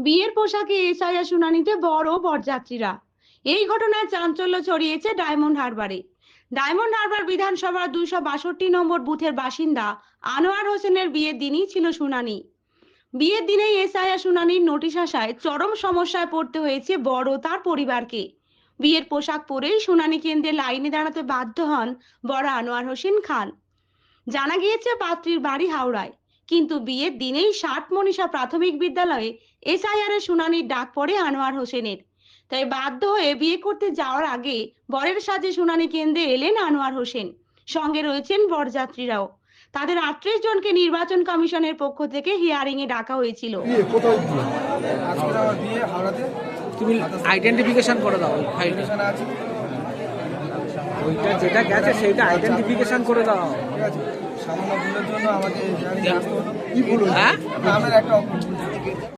বিয়ের পোশাকে এসআইআর শুনানিতে বড় বরযাত্রীরা। এই ঘটনায় চাঞ্চল্য ছড়িয়েছে ডায়মন্ড হারবারে। ডায়মন্ড হারবার বিধানসভার 262 নম্বর বুথের বাসিন্দা আনোয়ার হোসেনের বিয়ের দিনই ছিল শুনানি। বিয়ের দিনেই এসআইআর শুনানির নোটিশ আসায় চরম সমস্যায় পড়তে হয়েছে বড় তার পরিবারকে। বিয়ের পোশাক পরেই শুনানি কেন্দ্রে লাইনে দাঁড়াতে বাধ্য হন বড় আনোয়ার হোসেন খান। জানা গিয়েছে পাত্রীর বাড়ি হাওড়ায়, কিন্তু বিয়ের দিনেই মনীষা প্রাথমিক বিদ্যালয়ে এসআইআর এর শুনানির ডাক পড়ে আনোয়ার হোসেনের। তাই বাধ্য হয়ে বিয়ে করতে যাওয়ার আগে বরের সাজে শুনানি কেন্দ্রে এলেন আনোয়ার হোসেন। সঙ্গে রয়েছেন বরযাত্রীরাও। তাদের 38 জনকে নির্বাচন কমিশনের পক্ষ থেকে হিয়ারিং এ ডাকা হয়েছিল। তুমি আইডেন্টিফিকেশন করে দাও, ওইটা যেটা গেছে সেইটা আইডেন্টিফিকেশন করে দাও। ঠিক আছে, সামান্য ভুলের জন্য আমাকে কি ভুল? নামের একটা